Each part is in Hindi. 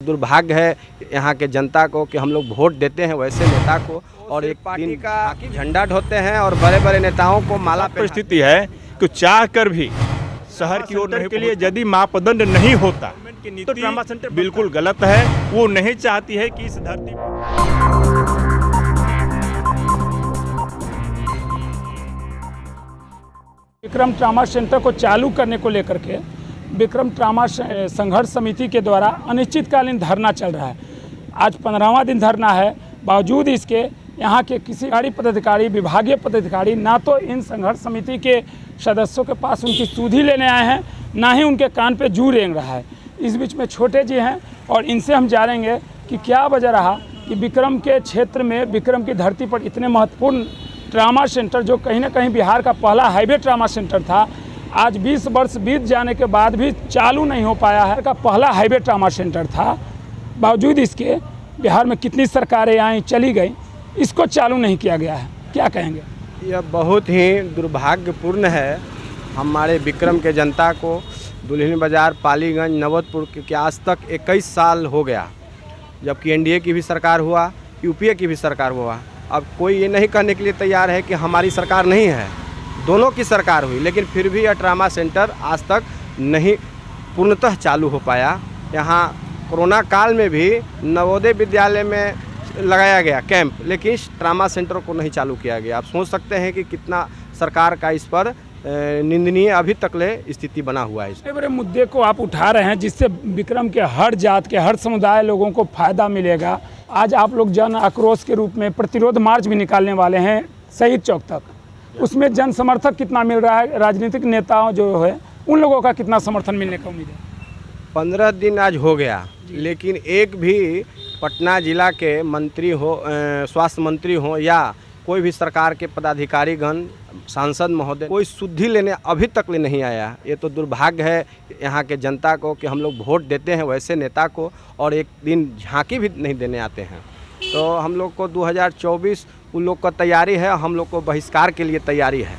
दुर्भाग्य है यहाँ के जनता को कि हम लोग वोट देते हैं वैसे नेता को और एक पार्टी का झंडा ढोते हैं और बड़े बड़े नेताओं को माला। परिस्थिति है कि चाह कर भी शहर की ओर नहीं के लिए यदि मापदंड नहीं होता तो ट्रामा सेंटर बिल्कुल गलत है। वो नहीं चाहती है कि इस धरती विक्रम ट्रामा सेंटर को चालू करने को लेकर के विक्रम ट्रामा संघर्ष समिति के द्वारा अनिश्चितकालीन धरना चल रहा है। आज 15वां दिन धरना है। बावजूद इसके यहाँ के किसी गाड़ी पदाधिकारी, विभागीय पदाधिकारी ना तो इन संघर्ष समिति के सदस्यों के पास उनकी सुधि लेने आए हैं, ना ही उनके कान पे जू रेंग रहा है। इस बीच में छोटे जी हैं और इनसे हम जानेंगे कि क्या वजह रहा कि विक्रम के क्षेत्र में, विक्रम की धरती पर इतने महत्वपूर्ण ट्रामा सेंटर, जो कहीं ना कहीं बिहार का पहला हाईवे ट्रामा सेंटर था, आज 20 वर्ष बीत जाने के बाद भी चालू नहीं हो पाया है। का पहला हाईवे ट्रामा सेंटर था, बावजूद इसके बिहार में कितनी सरकारें आई चली गई, इसको चालू नहीं किया गया है। क्या कहेंगे? यह बहुत ही दुर्भाग्यपूर्ण है हमारे विक्रम के जनता को। दुल्हिन बाज़ार, पालीगंज, नवतपुर के आज तक 21 साल हो गया, जबकि एनडीए की भी सरकार हुआ, यूपीए की भी सरकार हुआ। अब कोई ये नहीं कहने के लिए तैयार है कि हमारी सरकार नहीं है, दोनों की सरकार हुई, लेकिन फिर भी यह ट्रामा सेंटर आज तक नहीं पूर्णतः चालू हो पाया। यहाँ कोरोना काल में भी नवोदय विद्यालय में लगाया गया कैंप, लेकिन इस ट्रामा सेंटर को नहीं चालू किया गया। आप सोच सकते हैं कि कितना सरकार का इस पर निंदनीय अभी तकले स्थिति बना हुआ है। इतने बड़े मुद्दे को आप उठा रहे हैं जिससे विक्रम के हर जात के, हर समुदाय लोगों को फायदा मिलेगा। आज आप लोग जन आक्रोश के रूप में प्रतिरोध मार्च भी निकालने वाले हैं शहीद चौक तक। उसमें जन समर्थक कितना मिल रहा है? राजनीतिक नेताओं जो है उन लोगों का कितना समर्थन मिलने का उम्मीद है? 15 दिन आज हो गया, लेकिन एक भी पटना जिला के मंत्री हो, स्वास्थ्य मंत्री हो या कोई भी सरकार के पदाधिकारीगण, सांसद महोदय, कोई सुधि लेने अभी तक ले नहीं आया। ये तो दुर्भाग्य है यहाँ के जनता को कि हम लोग वोट देते हैं वैसे नेता को और एक दिन झांकी भी नहीं देने आते हैं। तो हम लोग को 2024 उन लोग का तैयारी है, हम लोग को बहिष्कार के लिए तैयारी है।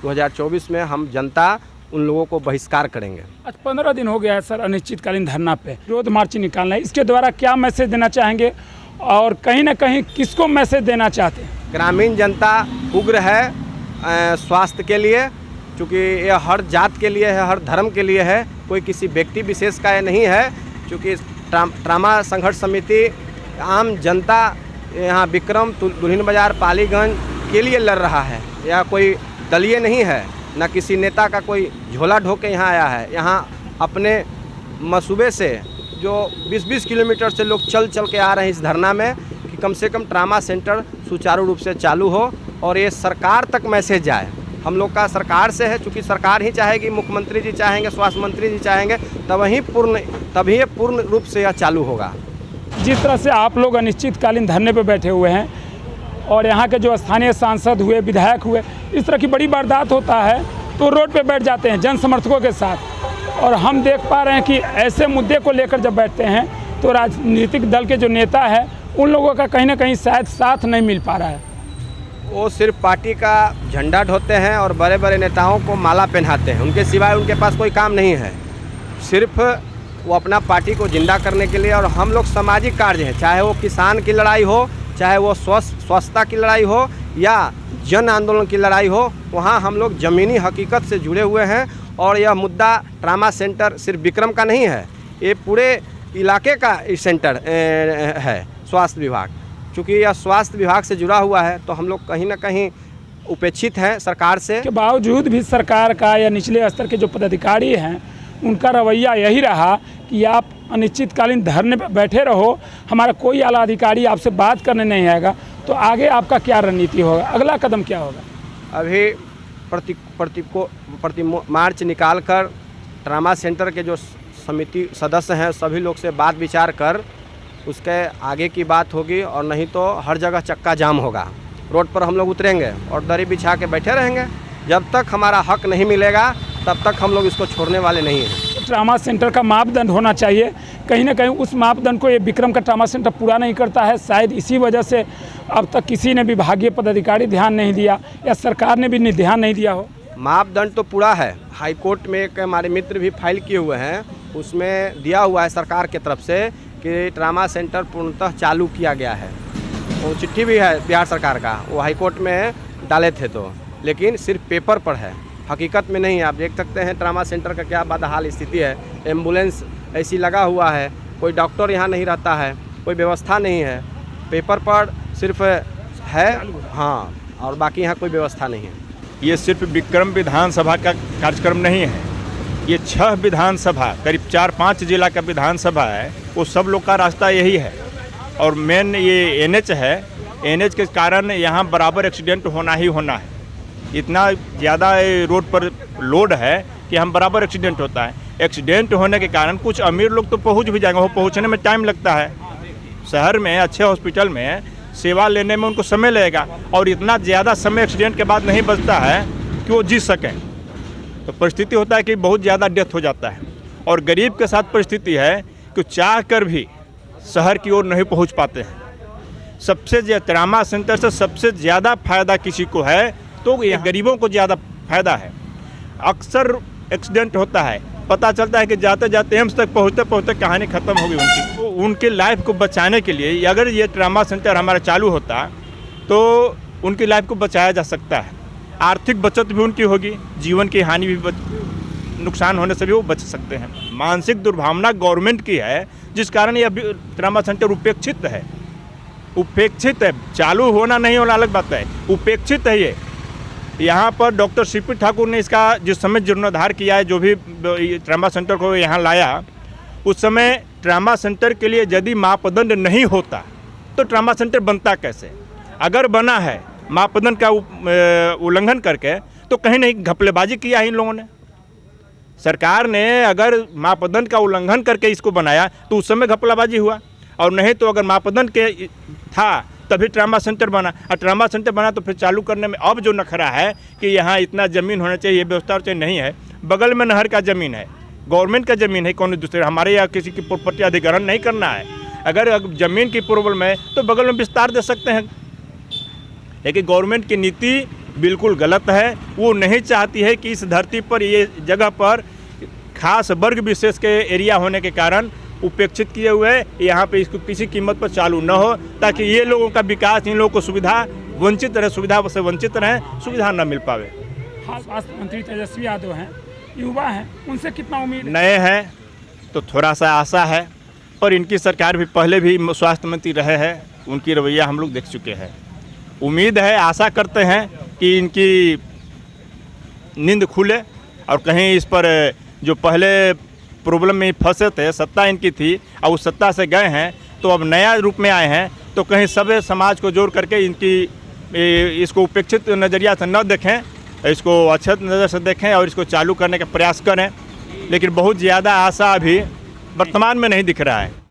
2024 में हम जनता उन लोगों को बहिष्कार करेंगे। आज 15 दिन हो गया है सर अनिश्चितकालीन धरना पे, विरोध मार्च निकालना है। इसके द्वारा क्या मैसेज देना चाहेंगे और कहीं ना कहीं किसको मैसेज देना चाहते हैं? ग्रामीण जनता उग्र है स्वास्थ्य के लिए, क्योंकि यह हर जात के लिए है, हर धर्म के लिए है, कोई किसी व्यक्ति विशेष का ये नहीं है। क्योंकि ट्रामा संघर्ष समिति आम जनता यहाँ विक्रम, दुल्हिन बाज़ार, पालीगंज के लिए लड़ रहा है। यह कोई दलीय नहीं है, न किसी नेता का कोई झोला ढोके यहाँ आया है। यहाँ अपने मसूबे से जो 20-20 किलोमीटर से लोग चल के आ रहे हैं इस धरना में कि कम से कम ट्रामा सेंटर सुचारू रूप से चालू हो और ये सरकार तक मैसेज जाए। हम लोग का सरकार से है, चूँकि सरकार ही चाहेगी, मुख्यमंत्री जी चाहेंगे, स्वास्थ्य मंत्री जी चाहेंगे, तभी ये पूर्ण रूप से यह चालू होगा। जिस तरह से आप लोग अनिश्चितकालीन धरने पर बैठे हुए हैं और यहाँ के जो स्थानीय सांसद हुए, विधायक हुए, इस तरह की बड़ी वारदात होता है तो रोड पे बैठ जाते हैं जन समर्थकों के साथ। और हम देख पा रहे हैं कि ऐसे मुद्दे को लेकर जब बैठते हैं तो राजनीतिक दल के जो नेता है उन लोगों का कहीं ना कहीं शायद साथ नहीं मिल पा रहा है। वो सिर्फ पार्टी का झंडा ढोते हैं और बड़े बड़े नेताओं को माला पहनाते हैं, उनके सिवाय उनके पास कोई काम नहीं है। सिर्फ वो अपना पार्टी को जिंदा करने के लिए। और हम लोग सामाजिक कार्य हैं, चाहे वो किसान की लड़ाई हो, चाहे वो स्वच्छता की लड़ाई हो या जन आंदोलन की लड़ाई हो, वहाँ हम लोग ज़मीनी हकीकत से जुड़े हुए हैं। और यह मुद्दा ट्रामा सेंटर सिर्फ विक्रम का नहीं है, ये पूरे इलाके का सेंटर है। स्वास्थ्य विभाग, चूँकि यह स्वास्थ्य विभाग से जुड़ा हुआ है, तो हम लोग कहीं ना कहीं उपेक्षित हैं सरकार से। के बावजूद भी सरकार का या निचले स्तर के जो पदाधिकारी हैं उनका रवैया यही रहा कि आप अनिश्चितकालीन धरने पर बैठे रहो, हमारा कोई आला अधिकारी आपसे बात करने नहीं आएगा। तो आगे आपका क्या रणनीति होगा, अगला कदम क्या होगा? अभी प्रति मार्च निकाल कर ट्रामा सेंटर के जो समिति सदस्य हैं सभी लोग से बात विचार कर उसके आगे की बात होगी। और नहीं तो हर जगह चक्का जाम होगा, रोड पर हम लोग उतरेंगे और दरी बिछा के बैठे रहेंगे। जब तक हमारा हक नहीं मिलेगा तब तक हम लोग इसको छोड़ने वाले नहीं हैं। ट्रामा सेंटर का मापदंड होना चाहिए, कहीं ना कहीं उस मापदंड को ये विक्रम का ट्रामा सेंटर पूरा नहीं करता है। शायद इसी वजह से अब तक किसी ने विभागीय पदाधिकारी ध्यान नहीं दिया या सरकार ने भी ध्यान नहीं दिया हो। मापदंड तो पूरा है, हाई कोर्ट में एक हमारे मित्र भी फाइल किए हुए हैं, उसमें दिया हुआ है सरकार की तरफ से कि ट्रामा सेंटर पूर्णतः चालू किया गया है। वो चिट्ठी भी है बिहार सरकार का, वो हाई कोर्ट में डाले थे तो, लेकिन सिर्फ पेपर पर है, हकीकत में नहीं है। आप देख सकते हैं ट्रामा सेंटर का क्या बदहाल स्थिति है। एम्बुलेंस ऐसी लगा हुआ है, कोई डॉक्टर यहाँ नहीं रहता है, कोई व्यवस्था नहीं है, पेपर पर सिर्फ है हाँ, और बाकी यहाँ कोई व्यवस्था नहीं है। ये सिर्फ विक्रम विधानसभा का कार्यक्रम नहीं है, ये 6 विधानसभा, करीब 4-5 जिला का विधानसभा है, वो सब लोग का रास्ता यही है। और मेन ये NH है, NH के कारण यहाँ बराबर एक्सीडेंट होना ही होना है। इतना ज़्यादा रोड पर लोड है कि हम बराबर एक्सीडेंट होता है। एक्सीडेंट होने के कारण कुछ अमीर लोग तो पहुँच भी जाएंगे, वो पहुँचने में टाइम लगता है। शहर में अच्छे हॉस्पिटल में सेवा लेने में उनको समय लगेगा, और इतना ज़्यादा समय एक्सीडेंट के बाद नहीं बचता है कि वो जी सकें। तो परिस्थिति होता है कि बहुत ज़्यादा डेथ हो जाता है, और गरीब के साथ परिस्थिति है कि चाह कर भी शहर की ओर नहीं पहुंच पाते हैं। सबसे ट्रामा सेंटर से सबसे ज़्यादा फायदा किसी को है तो ये गरीबों को ज़्यादा फायदा है। अक्सर एक्सीडेंट होता है, पता चलता है कि जाते जाते एम्स तक पहुँचते पहुँचते कहानी ख़त्म हो गई उनकी। तो उनके लाइफ को बचाने के लिए अगर ये ट्रामा सेंटर हमारा चालू होता तो उनकी लाइफ को बचाया जा सकता है। आर्थिक बचत भी उनकी होगी, जीवन की हानि भी नुकसान होने से भी वो बच सकते हैं। मानसिक दुर्भावना गवर्नमेंट की है, जिस कारण ये अभी ट्रामा सेंटर उपेक्षित है। उपेक्षित है, चालू होना नहीं होना अलग बात है, उपेक्षित है ये। यहाँ पर डॉक्टर CP ठाकुर ने इसका जिस समय जीर्णोद्धार किया है, जो भी ट्रामा सेंटर को यहाँ लाया, उस समय ट्रामा सेंटर के लिए यदि मापदंड नहीं होता तो ट्रामा सेंटर बनता कैसे। अगर बना है मापदंड का उल्लंघन करके, तो कहीं नहीं घपलेबाजी किया है इन लोगों ने। सरकार ने अगर मापदंड का उल्लंघन करके इसको बनाया तो उस समय घपलाबाजी हुआ, और नहीं तो अगर मापदंड के था तभी ट्रामा सेंटर बना। और ट्रामा सेंटर बना तो फिर चालू करने में अब जो नखरा है कि यहाँ इतना ज़मीन होना चाहिए, व्यवस्था चाहिए, नहीं है। बगल में नहर का ज़मीन है, गवर्नमेंट का ज़मीन है, कौन दूसरे हमारे यहाँ किसी की प्रॉपर्टी अधिग्रहण नहीं करना है। अगर ज़मीन की प्रॉब्लम है तो बगल में विस्तार दे सकते हैं, लेकिन गवर्नमेंट की नीति बिल्कुल गलत है। वो नहीं चाहती है कि इस धरती पर ये जगह पर खास वर्ग विशेष के एरिया होने के कारण उपेक्षित किए हुए यहाँ पे इसको किसी कीमत पर चालू न हो, ताकि ये लोगों का विकास, इन लोगों को सुविधा वंचित रहे, सुविधा से वंचित रहें, सुविधा न मिल पावे। हाँ, स्वास्थ्य मंत्री तेजस्वी यादव हैं, युवा हैं, उनसे कितना उम्मीद? नए हैं तो थोड़ा सा आशा है, और इनकी सरकार भी पहले भी स्वास्थ्य मंत्री रहे हैं, उनकी रवैया हम लोग देख चुके हैं। उम्मीद है, आशा करते हैं कि इनकी नींद खुले, और कहीं इस पर जो पहले प्रॉब्लम में फंसे थे, सत्ता इनकी थी और उस सत्ता से गए हैं, तो अब नया रूप में आए हैं, तो कहीं सब समाज को जोड़ करके इनकी इसको उपेक्षित नज़रिया से न देखें, इसको अच्छे नज़र से देखें और इसको चालू करने का प्रयास करें। लेकिन बहुत ज़्यादा आशा अभी वर्तमान में नहीं दिख रहा है।